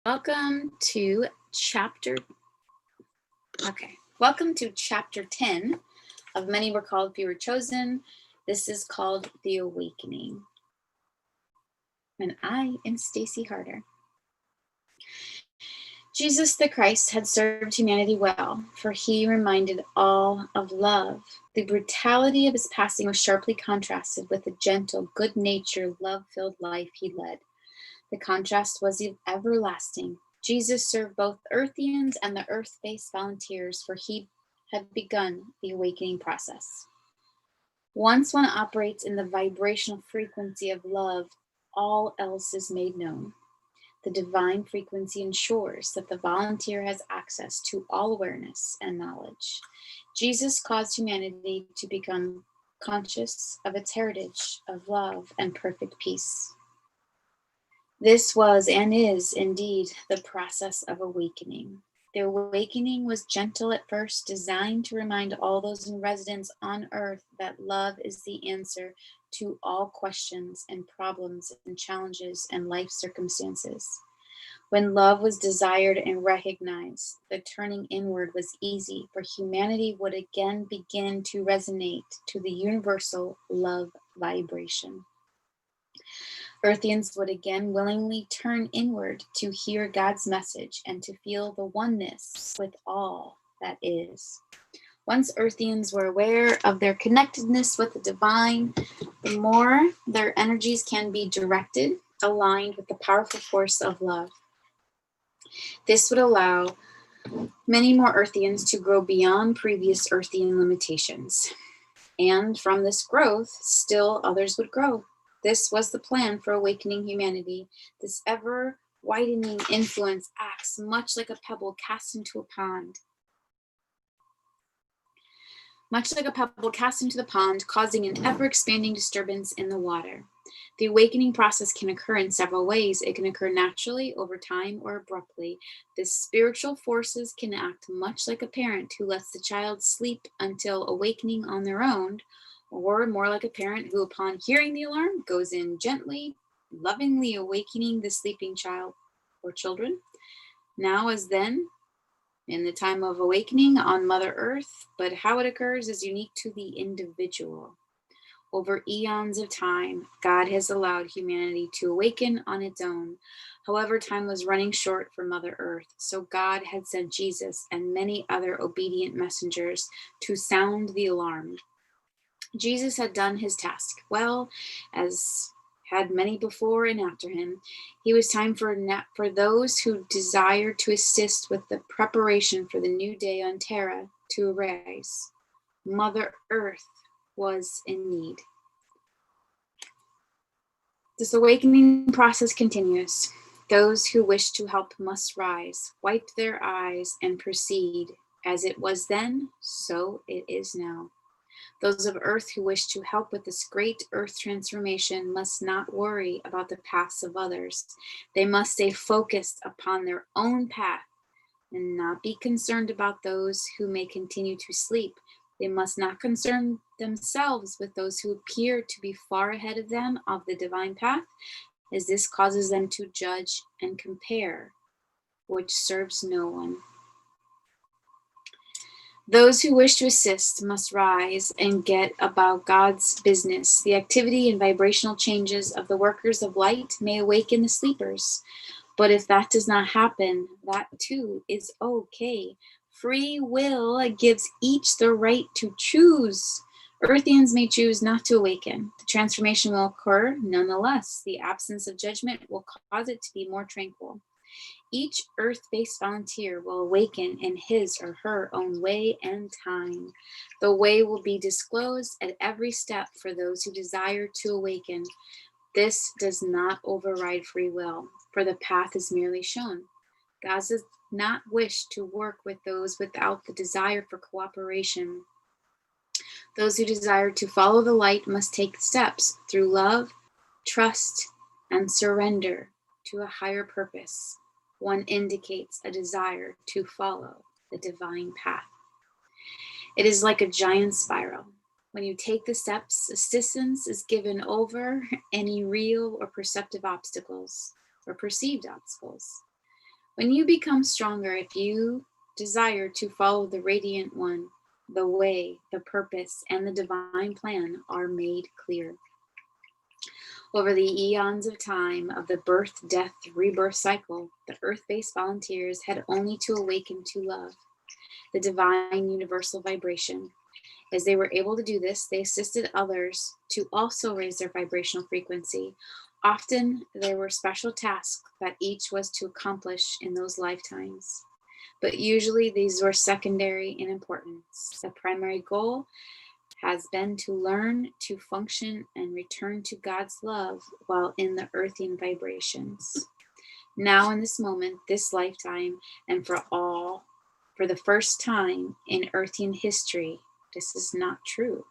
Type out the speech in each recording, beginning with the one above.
Welcome to chapter Welcome to chapter 10 of Many Were Called, Few Were Chosen. This is called The Awakening. And I am Stacy Harder. Jesus the Christ had served humanity well, for he reminded all of love. The brutality of his passing was sharply contrasted with the gentle, good-natured, love-filled life he led. The contrast was everlasting. Jesus served both Earthians and the earth-based volunteers, for he had begun the awakening process. Once one operates in the vibrational frequency of love, all else is made known. The divine frequency ensures that the volunteer has access to all awareness and knowledge. Jesus caused humanity to become conscious of its heritage of love and perfect peace. This was and is indeed the process of awakening. The awakening was gentle at first, designed to remind all those in residence on earth that love is the answer to all questions and problems and challenges and life circumstances. When love was desired and recognized, the turning inward was easy, for humanity would again begin to resonate to the universal love vibration. Earthians would again willingly turn inward to hear God's message and to feel the oneness with all that is. Once Earthians were aware of their connectedness with the divine, the more their energies can be directed, aligned with the powerful force of love. This would allow many more Earthians to grow beyond previous Earthian limitations. And from this growth, still others would grow. This was the plan for awakening humanity. This ever-widening influence acts much like a pebble cast into a pond. Causing an ever-expanding disturbance in the water. The awakening process can occur in several ways. It can occur naturally, over time, or abruptly. The spiritual forces can act much like a parent who lets the child sleep until awakening on their own, or more like a parent who, upon hearing the alarm, goes in gently, lovingly awakening the sleeping child or children. Now as then, in the time of awakening on Mother Earth, but how it occurs is unique to the individual. Over eons of time, God has allowed humanity to awaken on its own. However, time was running short for Mother Earth, so God had sent Jesus and many other obedient messengers to sound the alarm. Jesus had done his task well, as had many before and after him. He was time for those who desired to assist with the preparation for the new day on Terra to arise. Mother Earth was in need. This awakening process continues. Those who wish to help must rise, wipe their eyes, and proceed. As it was then, so it is now. Those of Earth who wish to help with this great Earth transformation must not worry about the paths of others. They must stay focused upon their own path and not be concerned about those who may continue to sleep. They must not concern themselves with those who appear to be far ahead of them of the divine path, as this causes them to judge and compare, which serves no one. Those who wish to assist must rise and get about God's business. The activity and vibrational changes of the workers of light may awaken the sleepers. But if that does not happen, that too is okay. Free will gives each the right to choose. Earthians may choose not to awaken. The transformation will occur nonetheless. The absence of judgment will cause it to be more tranquil. Each earth-based volunteer will awaken in his or her own way and time. The way will be disclosed at every step for those who desire to awaken. This does not override free will, for the path is merely shown. God does not wish to work with those without the desire for cooperation. Those who desire to follow the light must take steps through love, trust, and surrender to a higher purpose. One indicates a desire to follow the divine path. It is like a giant spiral. When you take the steps, assistance is given over any real or perceptive obstacles or perceived obstacles. When you become stronger, if you desire to follow the radiant one, the way, the purpose, and the divine plan are made clear. Over the eons of time of the birth, death, rebirth cycle, the earth-based volunteers had only to awaken to love, the divine universal vibration. As they were able to do this, they assisted others to also raise their vibrational frequency. Often there were special tasks that each was to accomplish in those lifetimes, but usually these were secondary in importance. The primary goal has been to learn to function and return to God's love while in the earthen vibrations. Now, in this moment, this lifetime, and for the first time in earthen history, this is not true.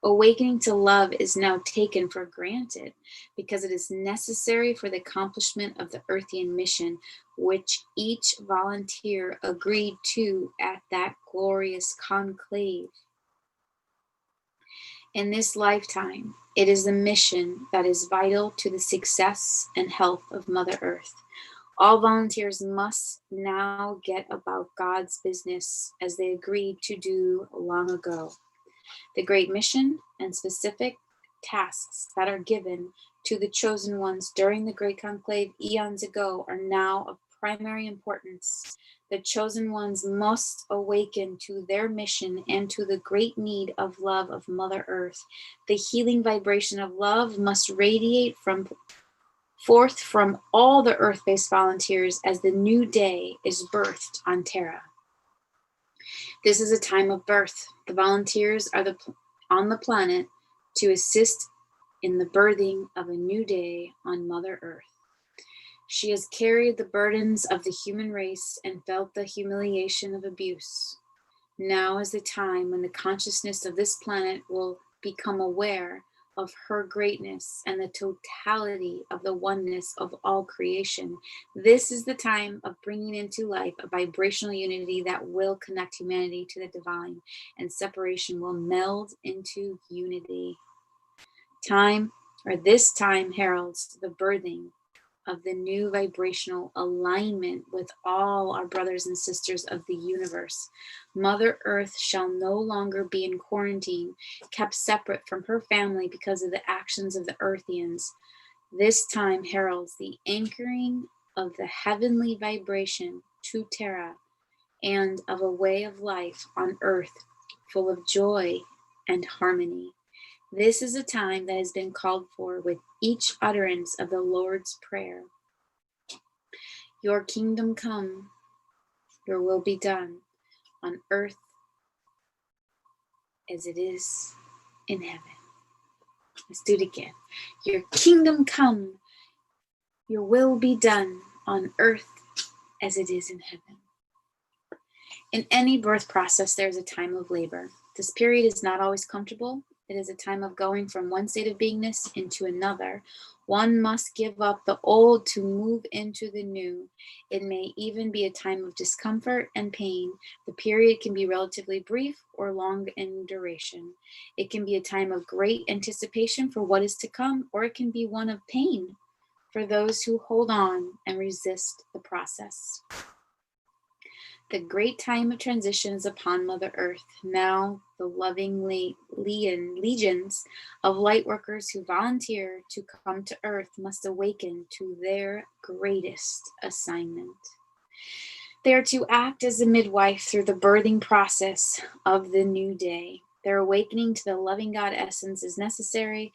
Awakening to love is now taken for granted because it is necessary for the accomplishment of the earthen mission, which each volunteer agreed to at that glorious conclave. In this lifetime, it is the mission that is vital to the success and health of Mother Earth. All volunteers must now get about God's business as they agreed to do long ago. The great mission and specific tasks that are given to the chosen ones during the Great Conclave eons ago are now of primary importance. The chosen ones must awaken to their mission and to the great need of love of Mother Earth. The healing vibration of love must radiate forth from all the earth-based volunteers as the new day is birthed on Terra. This is a time of birth. The volunteers are on the planet to assist in the birthing of a new day on Mother Earth. She has carried the burdens of the human race and felt the humiliation of abuse. Now is the time when the consciousness of this planet will become aware of her greatness and the totality of the oneness of all creation. This is the time of bringing into life a vibrational unity that will connect humanity to the divine, and separation will meld into unity. This time heralds the birthing of the new vibrational alignment with all our brothers and sisters of the universe. Mother Earth shall no longer be in quarantine, kept separate from her family because of the actions of the Earthians. This time heralds the anchoring of the heavenly vibration to Terra and of a way of life on Earth full of joy and harmony. This is a time that has been called for with each utterance of the Lord's Prayer. Your kingdom come, your will be done on earth as it is in heaven. Let's do it again. Your kingdom come, your will be done on earth as it is in heaven. In any birth process, there is a time of labor. This period is not always comfortable. It is a time of going from one state of beingness into another. One must give up the old to move into the new. It may even be a time of discomfort and pain. The period can be relatively brief or long in duration. It can be a time of great anticipation for what is to come, or it can be one of pain for those who hold on and resist the process. The great time of transition is upon Mother Earth. Now the loving legions of light workers who volunteer to come to Earth must awaken to their greatest assignment. They are to act as a midwife through the birthing process of the new day. Their awakening to the loving God essence is necessary,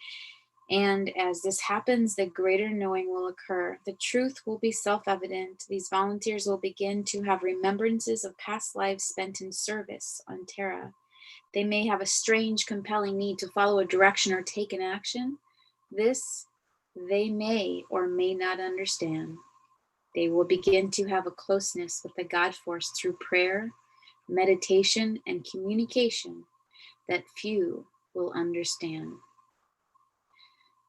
and as this happens, the greater knowing will occur. The truth will be self-evident. These volunteers will begin to have remembrances of past lives spent in service on Terra. They may have a strange, compelling need to follow a direction or take an action. This they may or may not understand. They will begin to have a closeness with the God force through prayer, meditation, and communication that few will understand.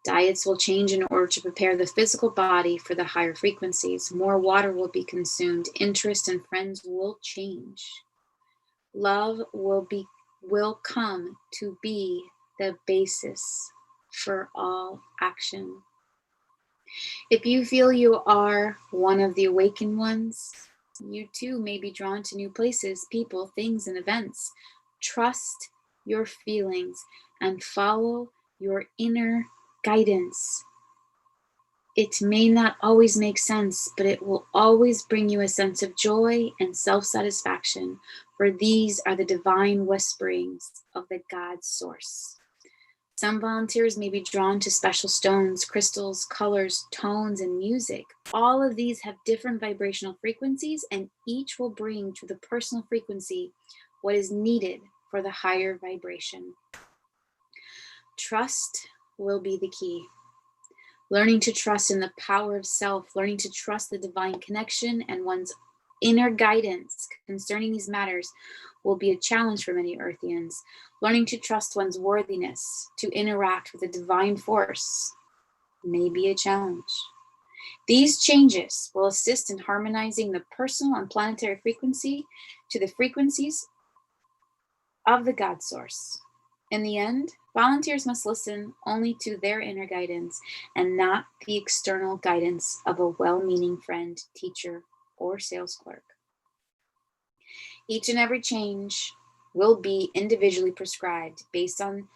Diets will change in order to prepare the physical body for the higher frequencies. More water will be consumed. Interest and friends will change. Love will come to be the basis for all action. If you feel you are one of the awakened ones, you too may be drawn to new places, people, things, and events. Trust your feelings and follow your inner guidance. It may not always make sense, but it will always bring you a sense of joy and self-satisfaction, for these are the divine whisperings of the God source. Some volunteers may be drawn to special stones, crystals, colors, tones, and music. All of these have different vibrational frequencies, and each will bring to the personal frequency what is needed for the higher vibration. Trust will be the key. Learning to trust in the power of self, learning to trust the divine connection and one's inner guidance concerning these matters will be a challenge for many Earthians. Learning to trust one's worthiness to interact with the divine force may be a challenge. These changes will assist in harmonizing the personal and planetary frequency to the frequencies of the God source. In the end, volunteers must listen only to their inner guidance and not the external guidance of a well-meaning friend, teacher, or sales clerk. Each and every change will be individually prescribed based on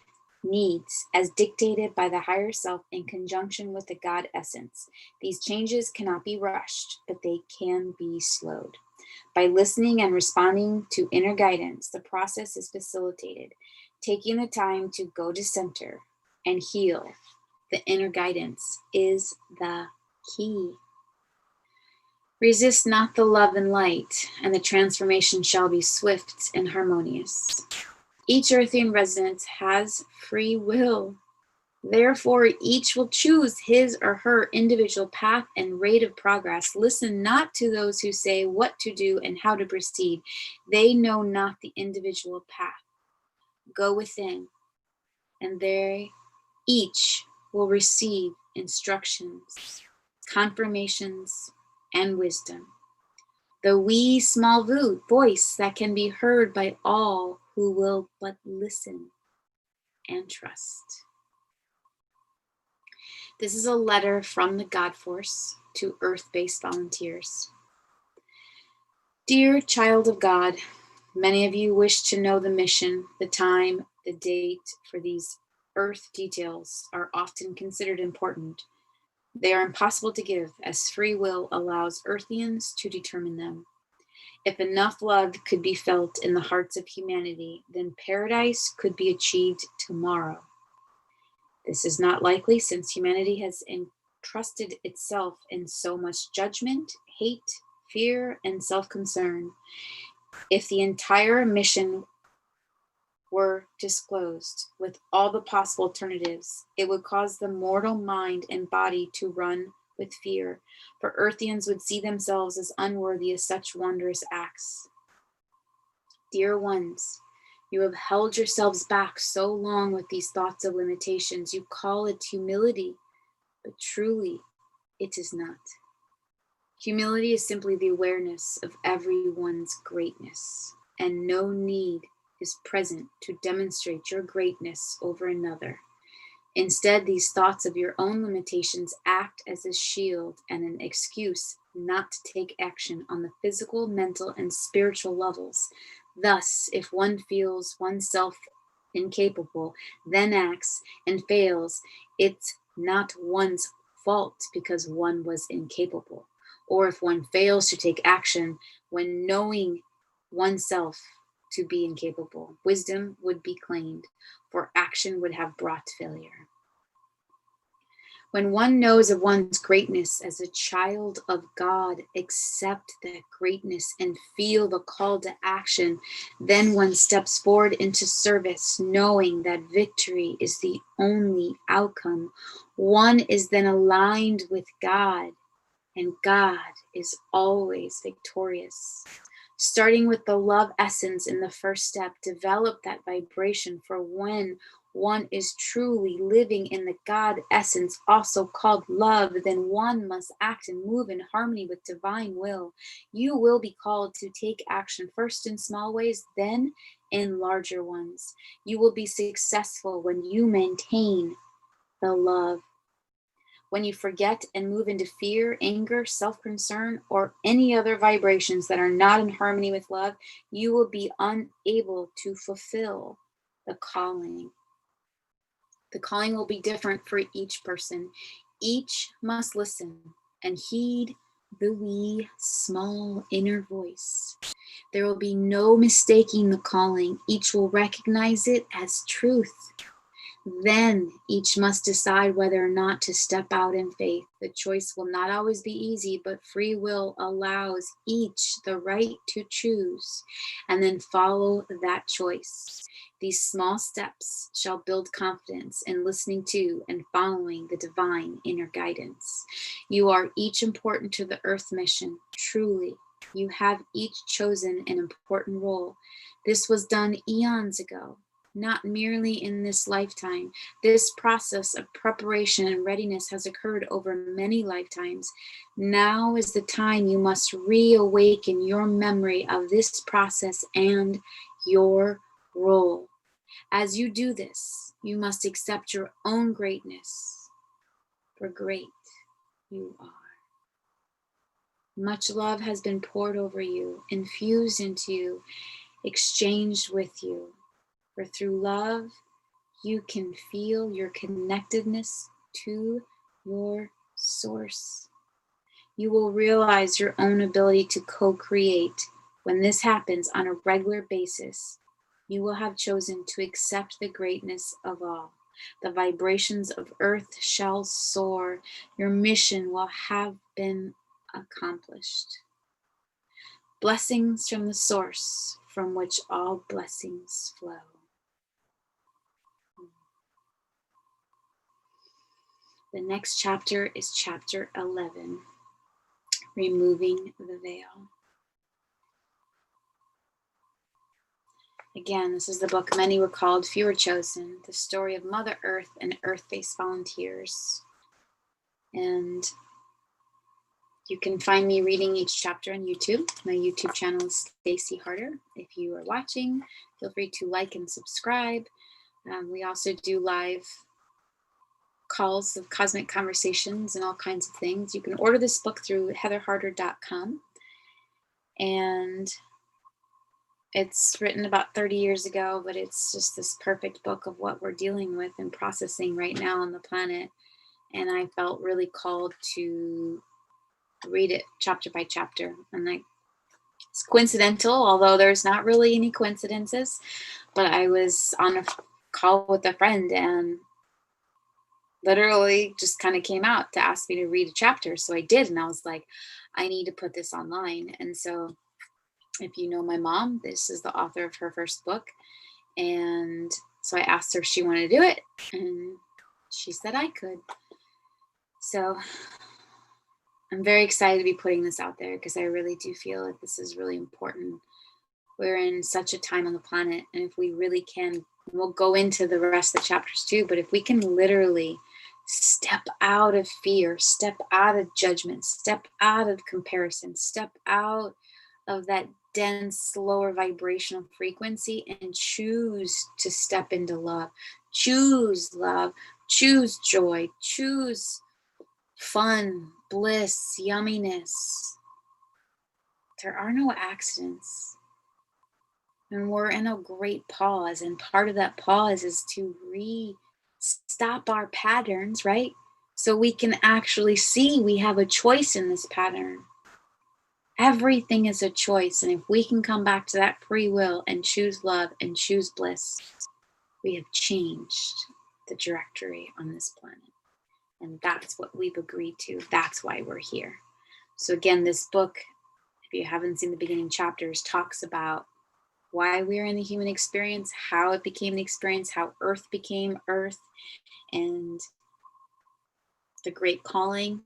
needs as dictated by the higher self in conjunction with the God essence. These changes cannot be rushed, but they can be slowed. By listening and responding to inner guidance, the process is facilitated. Taking the time to go to center and heal the inner guidance is the key. Resist not the love and light, and the transformation shall be swift and harmonious. Each Earthian resident has free will. Therefore, each will choose his or her individual path and rate of progress. Listen not to those who say what to do and how to proceed. They know not the individual path. Go within, and they each will receive instructions, confirmations, and wisdom. The wee small voice that can be heard by all who will but listen and trust. This is a letter from the God Force to Earth-based volunteers. Dear child of God, many of you wish to know the mission, the time, the date for these Earth details are often considered important. They are impossible to give, as free will allows Earthians to determine them. If enough love could be felt in the hearts of humanity, then paradise could be achieved tomorrow. This is not likely, since humanity has entrusted itself in so much judgment, hate, fear, and self-concern. If the entire mission were disclosed with all the possible alternatives, it would cause the mortal mind and body to run with fear, for Earthians would see themselves as unworthy of such wondrous acts. Dear ones, you have held yourselves back so long with these thoughts of limitations. You call it humility, but truly it is not. Humility is simply the awareness of everyone's greatness, and no need is present to demonstrate your greatness over another. Instead, these thoughts of your own limitations act as a shield and an excuse not to take action on the physical, mental, and spiritual levels. Thus, if one feels oneself incapable, then acts and fails, it's not one's fault because one was incapable. Or if one fails to take action when knowing oneself to be incapable, wisdom would be claimed, for action would have brought failure. When one knows of one's greatness as a child of God, accept that greatness and feel the call to action. Then one steps forward into service, knowing that victory is the only outcome. One is then aligned with God, and God is always victorious. Starting with the love essence in the first step, develop that vibration, for when one is truly living in the God essence, also called love, then one must act and move in harmony with divine will. You will be called to take action first in small ways, then in larger ones. You will be successful when you maintain the love. When you forget and move into fear, anger, self-concern, or any other vibrations that are not in harmony with love, you will be unable to fulfill the calling. The calling will be different for each person. Each must listen and heed the wee, small inner voice. There will be no mistaking the calling. Each will recognize it as truth. Then each must decide whether or not to step out in faith. The choice will not always be easy, but free will allows each the right to choose and then follow that choice. These small steps shall build confidence in listening to and following the divine inner guidance. You are each important to the earth mission, truly. You have each chosen an important role. This was done eons ago, not merely in this lifetime. This process of preparation and readiness has occurred over many lifetimes. Now is the time you must reawaken your memory of this process and your role. As you do this, you must accept your own greatness, for great you are. Much love has been poured over you, infused into you, exchanged with you. For through love, you can feel your connectedness to your source. You will realize your own ability to co-create. When this happens on a regular basis, you will have chosen to accept the greatness of all. The vibrations of earth shall soar. Your mission will have been accomplished. Blessings from the source from which all blessings flow. The next chapter is chapter 11, Removing the Veil. Again, this is the book Many Were Called, Few Were Chosen, the story of Mother Earth and Earth-based volunteers. And you can find me reading each chapter on YouTube. My YouTube channel is Stacey Harder. If you are watching, feel free to like and subscribe. We also do live calls of cosmic conversations and all kinds of things. You can order this book through heatherharder.com. And it's written about 30 years ago, but it's just this perfect book of what we're dealing with and processing right now on the planet. And I felt really called to read it chapter by chapter. And it's coincidental, although there's not really any coincidences. But I was on a call with a friend and literally just kind of came out to ask me to read a chapter. So I did. And I was like, I need to put this online. And so if you know my mom, this is the author of her first book. And so I asked her if she wanted to do it. And she said I could. So I'm very excited to be putting this out there because I really do feel that this is really important. We're in such a time on the planet. And if we really can, we'll go into the rest of the chapters too, but if we can literally step out of fear, step out of judgment, step out of comparison, step out of that dense, lower vibrational frequency and choose to step into love, choose joy, choose fun, bliss, yumminess. There are no accidents. And we're in a great pause. And part of that pause is to stop our patterns, right? So we can actually see we have a choice in this pattern. Everything is a choice. And if we can come back to that free will and choose love and choose bliss, we have changed the trajectory on this planet. And that's what we've agreed to. That's why we're here. So again, this book, if you haven't seen the beginning chapters, talks about why we're in the human experience, how it became the experience, how Earth became Earth, and the great calling,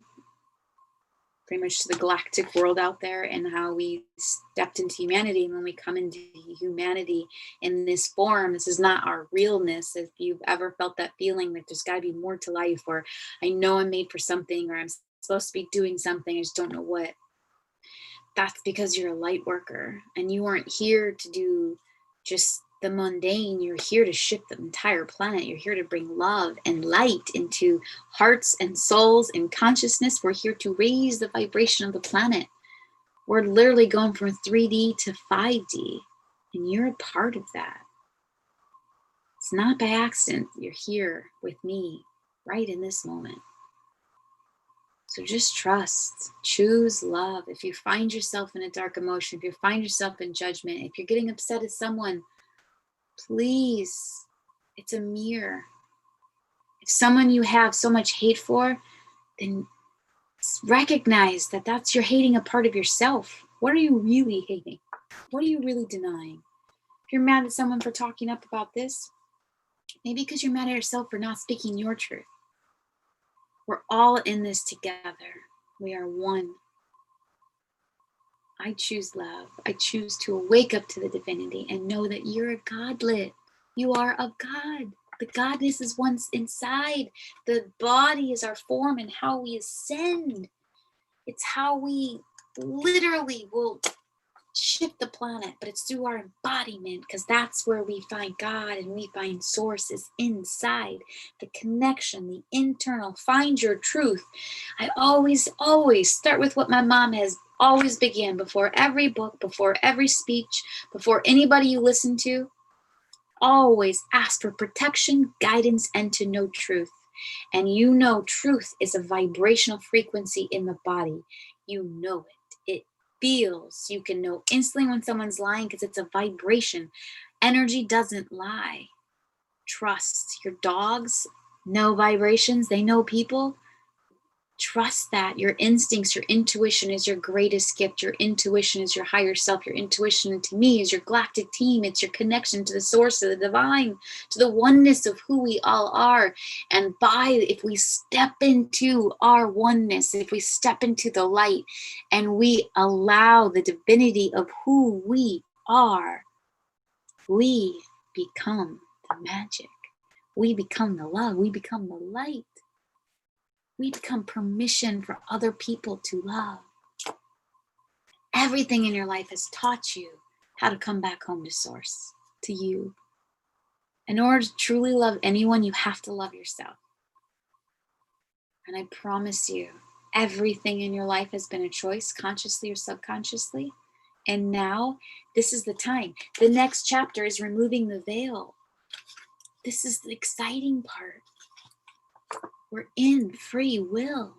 pretty much to the galactic world out there, and how we stepped into humanity. And when we come into humanity in this form, this is not our realness. If you've ever felt that feeling that there's got to be more to life, or I know I'm made for something, or I'm supposed to be doing something, I just don't know what. That's because you're a light worker and you weren't here to do just the mundane. You're here to shift the entire planet. You're here to bring love and light into hearts and souls and consciousness. We're here to raise the vibration of the planet. We're literally going from 3D to 5D, and you're a part of that. It's not by accident you're here with me right in this moment. So just trust, choose love. If you find yourself in a dark emotion, if you find yourself in judgment, if you're getting upset at someone, please, it's a mirror. If someone you have so much hate for, then recognize that that's you're hating a part of yourself. What are you really hating? What are you really denying? If you're mad at someone for talking up about this, maybe because you're mad at yourself for not speaking your truth. We're all in this together. We are one. I choose love. I choose to wake up to the divinity and know that you're a godlet. You are of God. The godness is once inside. The body is our form and how we ascend. It's how we literally will shift the planet, but it's through our embodiment, because that's where we find God and we find sources inside. The connection, the internal, find your truth. I always start with what my mom has always began before every book, before every speech, before anybody you listen to. Always ask for protection, guidance, and to know truth. And you know truth is a vibrational frequency in the body. You know it. It feels. You can know instantly when someone's lying because it's a vibration. Energy doesn't lie. Trust. Your dogs know vibrations. They know people. Trust that. Your instincts, your intuition is your greatest gift. Your intuition is your higher self. Your intuition, to me, is your galactic team. It's your connection to the source of the divine, to the oneness of who we all are. And if we step into our oneness, if we step into the light and we allow the divinity of who we are, we become the magic. We become the love. We become the light. We become permission for other people to love. Everything in your life has taught you how to come back home to source, to you. In order to truly love anyone, you have to love yourself. And I promise you, everything in your life has been a choice, consciously or subconsciously. And now, this is the time. The next chapter is removing the veil. This is the exciting part. We're in free will.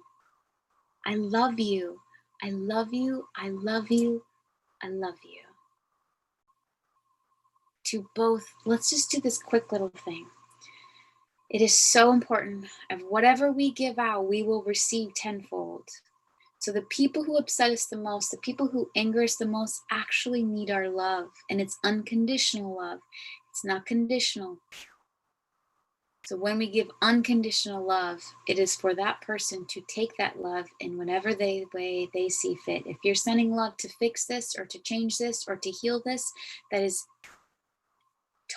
I love you. I love you. I love you. I love you. To both, let's just do this quick little thing. It is so important. Of whatever we give out, we will receive tenfold. So the people who upset us the most, the people who anger us the most, actually need our love. And it's unconditional love. It's not conditional. So when we give unconditional love, it is for that person to take that love in whatever way they see fit. If you're sending love to fix this or to change this or to heal this, that is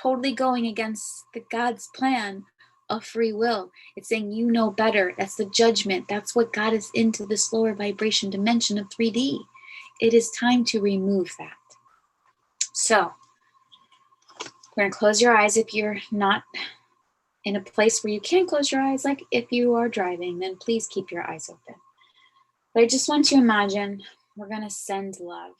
totally going against the God's plan of free will. It's saying you know better. That's the judgment. That's what got us into this lower vibration dimension of 3D. It is time to remove that. So we're going to close your eyes if you're not in a place where you can close your eyes. Like if you are driving, then please keep your eyes open. But I just want you to imagine we're going to send love.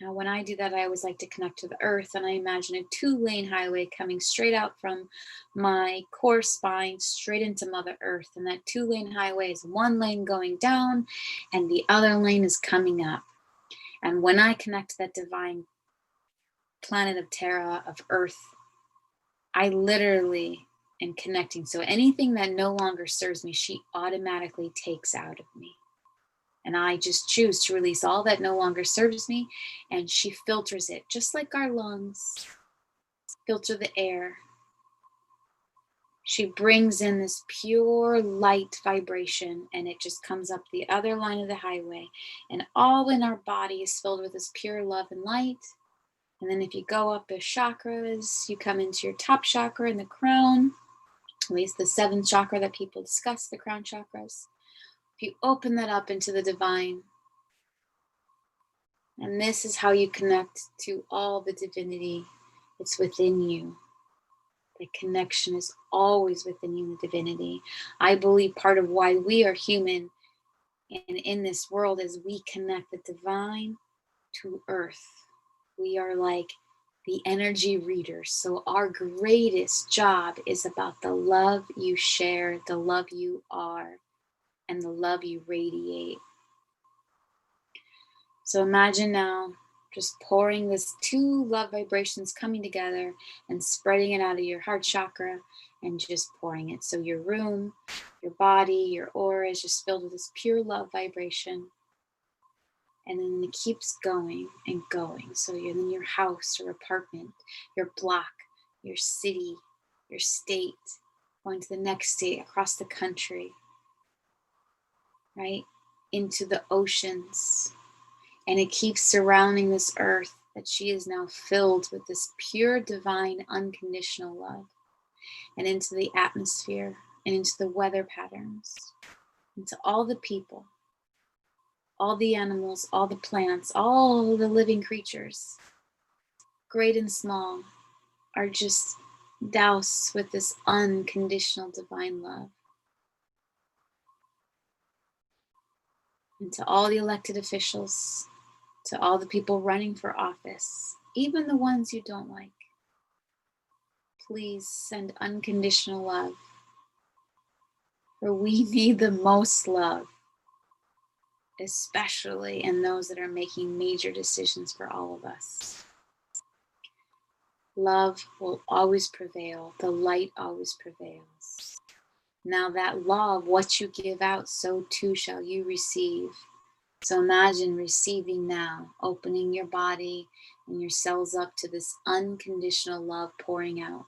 Now, when I do that, I always like to connect to the earth, and I imagine a 2-lane highway coming straight out from my core spine, straight into Mother Earth. And that 2-lane highway is 1 lane going down, and the other lane is coming up. And when I connect to that divine planet of Terra, of Earth, I literally am connecting. So anything that no longer serves me, she automatically takes out of me. And I just choose to release all that no longer serves me. And she filters it, just like our lungs filter the air. She brings in this pure light vibration, and it just comes up the other line of the highway. And all in our body is filled with this pure love and light. And then if you go up the chakras, you come into your top chakra and the crown, at least the 7th chakra that people discuss, the crown chakras. If you open that up into the divine, and this is how you connect to all the divinity. It's within you. The connection is always within you, the divinity. I believe part of why we are human and in this world is we connect the divine to earth. We are like the energy readers. So our greatest job is about the love you share, the love you are, and the love you radiate. So imagine now just pouring this 2 love vibrations coming together and spreading it out of your heart chakra and just pouring it. So your room, your body, your aura is just filled with this pure love vibration. And then it keeps going and going. So you're in your house or apartment, your block, your city, your state, going to the next state, across the country, right? Into the oceans. And it keeps surrounding this earth that she is now filled with this pure, divine, unconditional love. And into the atmosphere and into the weather patterns, into all the people, all the animals, all the plants, all the living creatures, great and small, are just doused with this unconditional divine love. And to all the elected officials, to all the people running for office, even the ones you don't like, please send unconditional love. For we need the most love, especially in those that are making major decisions for all of us. Love will always prevail. The light always prevails. Now that law of what you give out, so too shall you receive. So imagine receiving now, opening your body and your cells up to this unconditional love pouring out.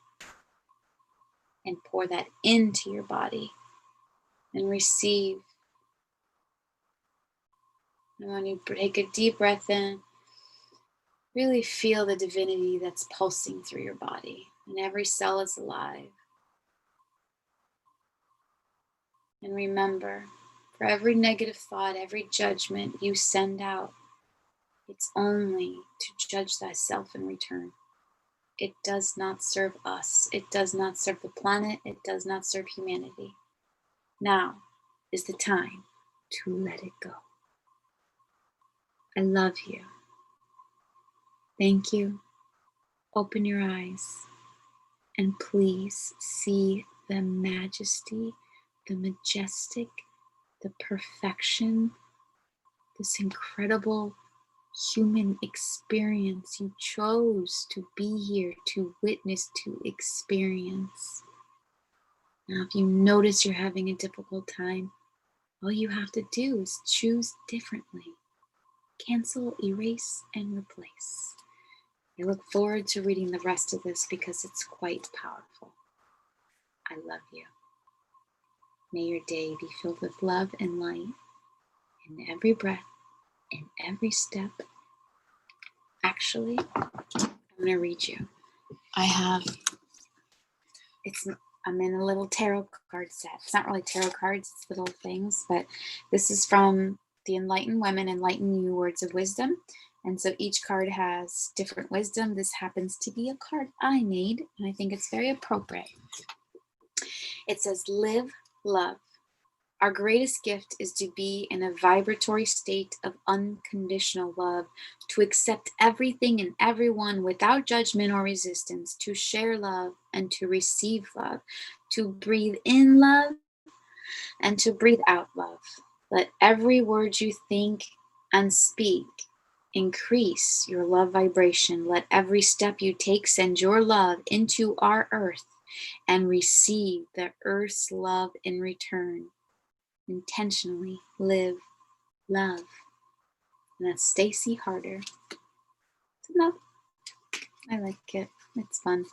And pour that into your body and receive. And when you take a deep breath in, really feel the divinity that's pulsing through your body. And every cell is alive. And remember, for every negative thought, every judgment you send out, it's only to judge thyself in return. It does not serve us. It does not serve the planet. It does not serve humanity. Now is the time to let it go. I love you. Thank you. Open your eyes and please see the majesty, the majestic, the perfection, this incredible human experience you chose to be here, to witness, to experience. Now, if you notice you're having a difficult time, all you have to do is choose differently. Cancel, erase, and replace. I look forward to reading the rest of this because it's quite powerful. I love you. May your day be filled with love and light in every breath, in every step. Actually, I'm going to read you. I'm in a little tarot card set. It's not really tarot cards, it's little things, but this is from the Enlightened Women, Enlighten You Words of Wisdom. And so each card has different wisdom. This happens to be a card I made, and I think it's very appropriate. It says, live, love. Our greatest gift is to be in a vibratory state of unconditional love, to accept everything and everyone without judgment or resistance, to share love and to receive love, to breathe in love and to breathe out love. Let every word you think and speak increase your love vibration. Let every step you take send your love into our earth and receive the earth's love in return. Intentionally live, love. And that's Stacy Harder. It's enough. I like it. It's fun.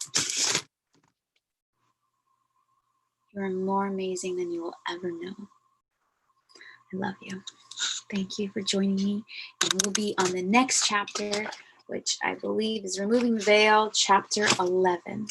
You are more amazing than you will ever know. I love you. Thank you for joining me. And we'll be on the next chapter, which I believe is Removing the Veil, chapter 11.